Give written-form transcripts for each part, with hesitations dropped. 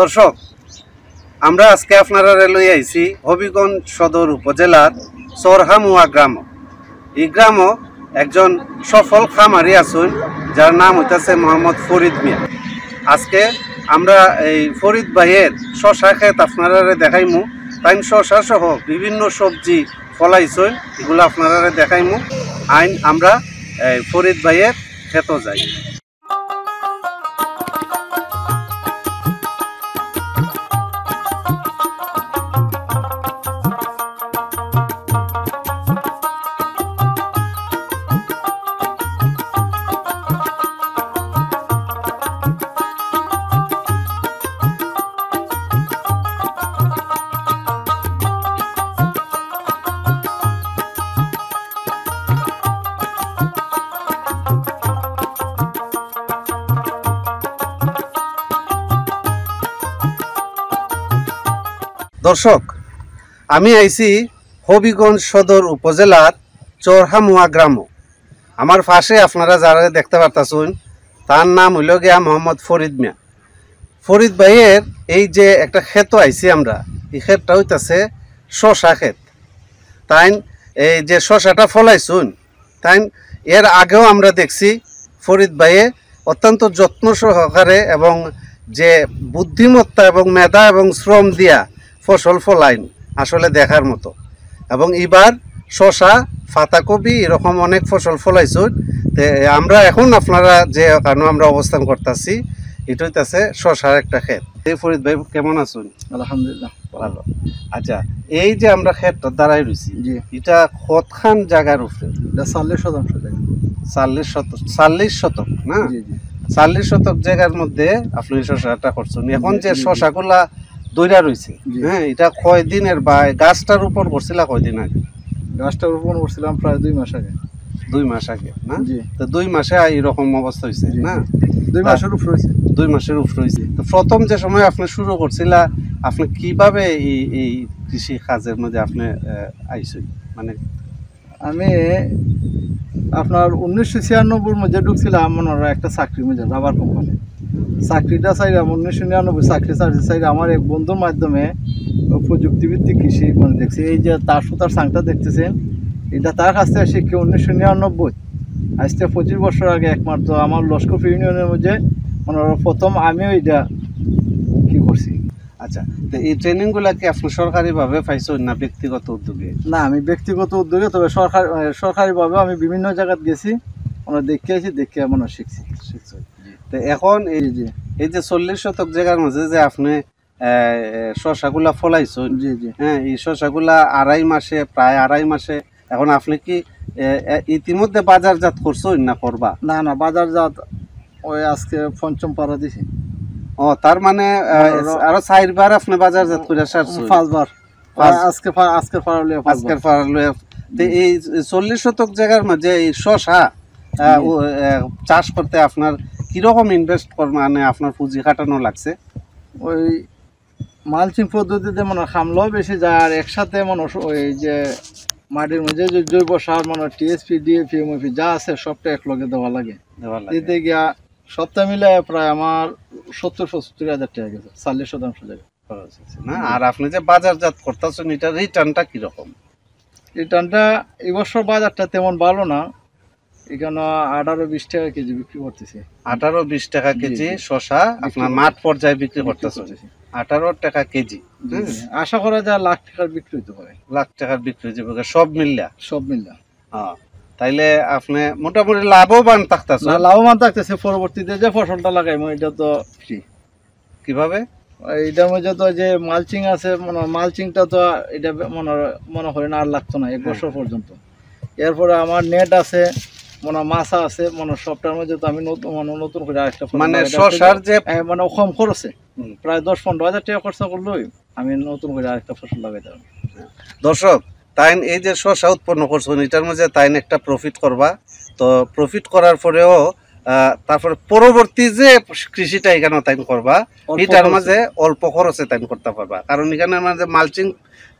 দর্শক, আমরা আজকে আপনারা লই আইছি হবিগঞ্জ সদর উপজেলার চরহামুয়া গ্রাম। এই গ্রাম একজন সফল খামারি আছেন যার নাম হইতাছে মোহাম্মদ ফরিদ মিয়া। আজকে আমরা এই ফরিদ ভাইয়ের শশা ক্ষেত আপনারা দেখাইমু। তাই শশা সহ বিভিন্ন সবজি ফলাইছেন, এগুলো আপনারা দেখাইমু। আমরা ফরিদ ভাইয়ের ক্ষেত যাই। দর্শক, আমি আইছি হবিগঞ্জ সদর উপজেলার চরহামুয়া গ্রাম। আমার পাশে আপনারা যারা দেখতে পারতেছেন তার নাম হইল গিয়া মোহাম্মদ ফরিদ মিয়া। ফরিদ ভাইয়ের এই যে একটা ক্ষেত আইছি আমরা, এই ক্ষেতটা হইতেছে শশা ক্ষেত। তাই এই যে শশাটা ফলাইছুন, তাই এর আগেও আমরা দেখছি ফরিদ ভাইয়ে অত্যন্ত যত্ন সহকারে এবং যে বুদ্ধিমত্তা এবং মেধা এবং শ্রম দিয়া ফসল ফলাইন আসলে দেখার মতো। এবং এবার শশা, পাতাকপি এরকম অনেক ফসল ফলাইছুন। আমরা এখন আপনারা যে কারণে আমরা অবস্থান করতেছি, এটা হইতেছে শশার একটা ক্ষেত। এই ফরিদ ভাই কেমন আছেন? আলহামদুলিল্লাহ ভালো। আচ্ছা, এই যে আমরা ক্ষেতটা দাঁড়াই রয়েছি, এটা কতখান জায়গার উপরে? 40 শতক না? 40 শতক জায়গার মধ্যে আপনি শশাটা করছেন। এখন যে শশাগুলা দইরা রয়েছে, হ্যাঁ, এটা কয়দিনের বা গাছটার উপর করছিল কয়দিন আগে? গাছটার উপর করছিলাম প্রায় 2 মাস আগে। 2 মাস আগে না? তো 2 মাসে এইরকম অবস্থা হয়েছে না? 2 মাসের উপর হয়েছে। 2 মাসের উপর হয়েছে। তো প্রথম যে সময় আপনি শুরু করছিলা, আপনি কিভাবে এই কৃষি কাজের মধ্যে আপনি আইছেন? মানে আমি আপনার 1996 মধ্যে ঢুকছিলাম মনে হয় একটা চাকরির মধ্যে, রাবার কোম্পানি। চাকরিটা চাইলাম 1999 চাকরি চাইলে আমার এক বন্ধুর মাধ্যমে প্রযুক্তিভিত্তিক কৃষি মানে দেখছি। এই যে তার সুতার সাংটা দেখতেছেন, এটা তার কাছ থেকে শিখে 1999 আজ থেকে 25 বছর আগে একমাত্র আমার লস্কর ইউনিয়নের মধ্যে মানে প্রথম আমিও এটা কি করছি। আচ্ছা, তো এই ট্রেনিংগুলা কি আপনি সরকারিভাবে পাইছেন না ব্যক্তিগত উদ্যোগে? না, আমি ব্যক্তিগত উদ্যোগে, তবে সরকারিভাবে আমি বিভিন্ন জায়গায় গেছি, আমরা দেখে আছি, দেখে মনে শিখছি। তো এখন এই যে 40 শতক জায়গার মাঝে যে আপনি শশাগুলা ফলাইছেন, হ্যাঁ, এই শশাগুলা প্রায় আড়াই মাসে এখন আপনি কি ইতিমধ্যে বাজারজাত করছেন না করবা? না, বাজারজাত ওই আজকে 5ম পারা দিছি। ও, তার মানে আরো 4বার আপনি বাজারজাত করে সারছেন? 5বার। আজকের পারা। তো এই 40 শতক জায়গার মাঝে এই শশা চাষ করতে আপনার কিরকম ইনভেস্ট মানে আপনার পুঁজি খাটানো লাগছে? ওই মালচিং পদ্ধতিতে মনে খামলাও বেশি যায়, আর একসাথে মনে ওই যে মাটির মধ্যে যে জৈব সার মানে টিএসপি, ডিএপি, এমওপি যা আছে সবটা একলগে দেওয়া লাগে। এতে গিয়া সপ্তাহ মিলে প্রায় আমার 70-75 হাজার টাকা গেছে, 40% জায়গা না। আর আপনি যে বাজারজাত করতেছেন, এটা রিটার্নটা কিরকম? রিটার্নটা এবছর বাজারটা তেমন ভালো না, এখানে 18-20 টাকা কেজি বিক্রি করতেছি। 18-20 টাকা কেজি শশা আপনার মাঠ পর্যায়ে বিক্রি করতেছে? 18 টাকা কেজি। আশা করা যায় লাখ টাকার বিক্রি হতে পারে। লাখ টাকার বিক্রি হতে সব মিললা? হ্যাঁ, তাইলে আপনি মোটামুটি লাভবান থাকতেছে? লাভবান থাকতেছে। পরবর্তীতে যে ফসলটা লাগাইবো এটা তো ফ্রি। কিভাবে? এটার মধ্যে তো যে মালচিং আছে, মালচিংটা তো এটা মনে হয় না আর লাগতো না 1 বছর পর্যন্ত। এরপরে আমার নেট আছে, মাছা আছে, সবটার মধ্যে তো আমি নতুন করে আরেকটা মানে শশার যে কম খরচে প্রায় 10-15 হাজার টাকা খরচা করলেই আমি নতুন করে আরেকটা ফসল লাগাইতে পারবো। দর্শক, তাই এই যে শশা উৎপন্ন করছেন, এটার মধ্যে তাই একটা প্রফিট করবা। তো প্রফিট করার পরেও তারপরে পরবর্তী যে কৃষিটা এখানে তাই করবা, এটার মাঝে অল্প খরচে তাই করতে পারবা। কারণ এখানে মাঝে মালচিং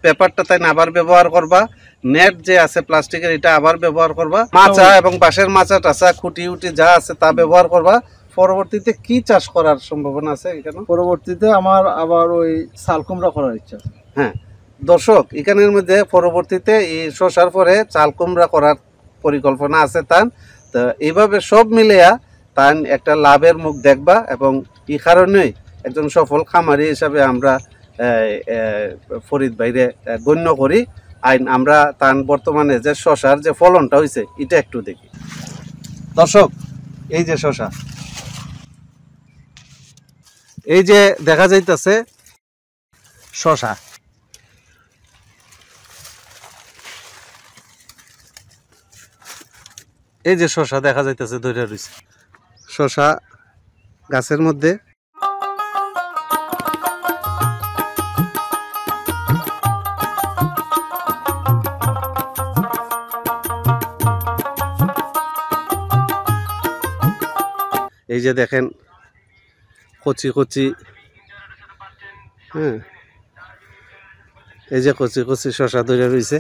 পেপারটা তাই আবার ব্যবহার করবা, নেট যে আছে প্লাস্টিকের এটা আবার ব্যবহার করবা, মাচা এবং বাঁশের মাচা টাচা খুঁটি উটি যা আছে তা ব্যবহার করবা। পরবর্তীতে কি চাষ করার সম্ভাবনা আছে এখানে? পরবর্তীতে আমার আবার ওই চাল কুমড়া করার ইচ্ছা আছে। হ্যাঁ দর্শক, এখানের মধ্যে পরবর্তীতে এই শশার পরে চাল কুমড়া করার পরিকল্পনা আছে তার। তো এইভাবে সব মিলিয়া তার একটা লাভের মুখ দেখবা, এবং এই কারণেই একজন সফল খামারি হিসাবে আমরা ফরিদ ভাইরে গণ্য করি। আইন আমরা তার বর্তমানে যে শশার যে ফলনটা হয়েছে এটা একটু দেখি। দর্শক, এই যে শশা, এই যে দেখা যাইতেছে শশা, এই যে শশা দেখা যাইতেছে ধরে রয়েছে শশা গাছের মধ্যে। এই যে দেখেন কচি কচি, হ্যাঁ এই যে কচি কচি শশা ধরে রয়েছে,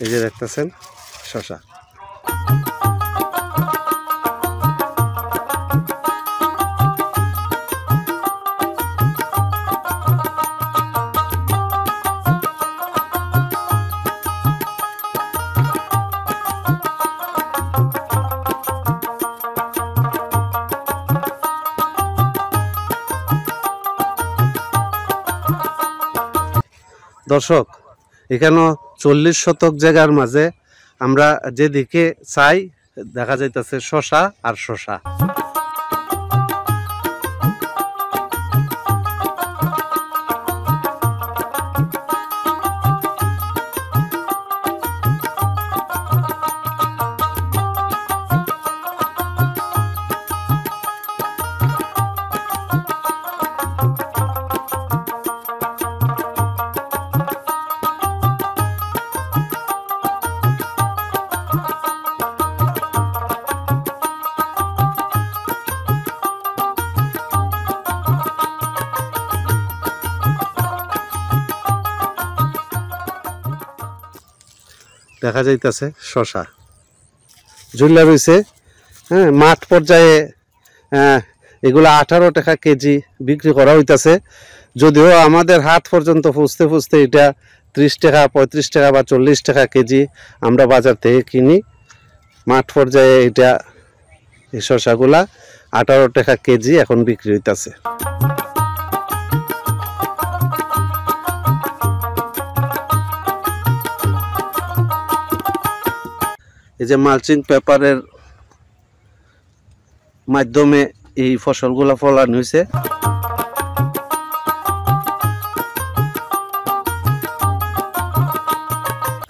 এই যে দেখতেছেন শশা। দর্শক, এখানে 40 শতক জায়গার মাঝে আমরা যেদিকে চাই দেখা যাইতেছে শশা আর শশা। দেখা যাইতেছে শশা ঝুলা রয়েছে, হ্যাঁ মাঠ পর্যায়ে এগুলা 18 টাকা কেজি বিক্রি করা হইতাছে। যদিও আমাদের হাত পর্যন্ত ফুসতে ফুসতে এটা 30 টাকা 35 টাকা বা 40 টাকা কেজি আমরা বাজার থেকে কিনি। মাঠ পর্যায়ে এটা এই শশাগুলা 18 টাকা কেজি এখন বিক্রি হইতাছে। এই যে মালচিং পেপারের মাধ্যমে এই ফসলগুলা ফলানো হয়েছে।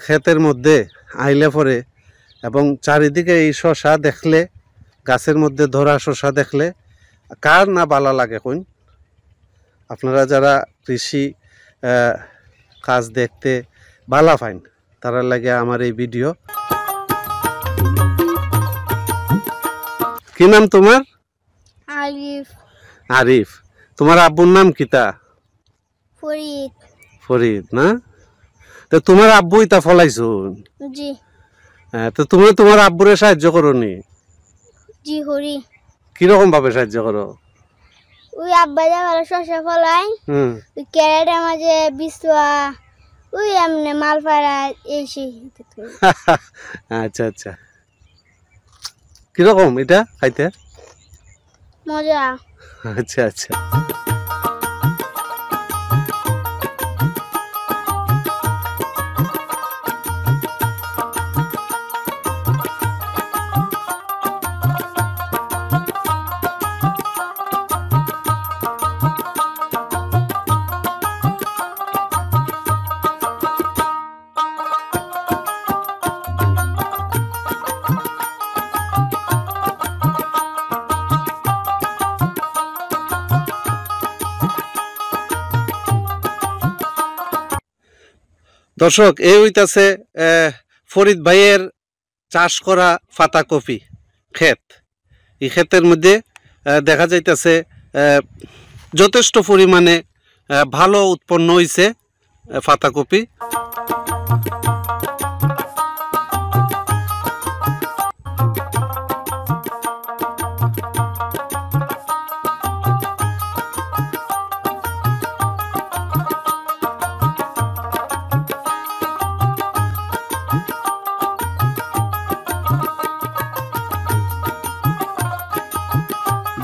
ক্ষেতের মধ্যে আইলে পরে এবং চারিদিকে এই শশা দেখলে, গাছের মধ্যে ধরা শশা দেখলে কার না ভালো লাগে কোন? আপনারা যারা কৃষি কাজ দেখতে ভালো পাইন তারা লাগে আমার এই ভিডিও। কি নাম তোমার? আরিফ। আরিফ। তোমার আব্বুর নাম কিতা? ফরিদ। ফরিদ না? তো তোমার আব্বু ইতা ফলাইছো? জি। তো তুমি তোমার আব্বুরে সাহায্য করো নি? জি হরি। কিরকম ভাবে সাহায্য করো? ওই আব্বা যা ভালো শসা ফলাই, ওই ক্যারেটের মাঝে বিছুয়া, ওই এমনি মাল পাড়া এই সেই। আচ্ছা আচ্ছা, কিরকম এটা খাইতে? মজা। আচ্ছা আচ্ছা। দর্শক, এই হইতাছে ফরিদ ভাইয়ের চাষ করা পাতাকপি ক্ষেত। এই ক্ষেতের মধ্যে দেখা যাইতেছে যথেষ্ট পরিমাণে ভালো উৎপন্ন হয়েছে পাতাকপি।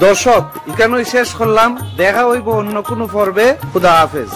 দর্শক এখানেই শেষ করলাম, দেখা হইব অন্য কোনো পর্বে। খুদা হাফেজ।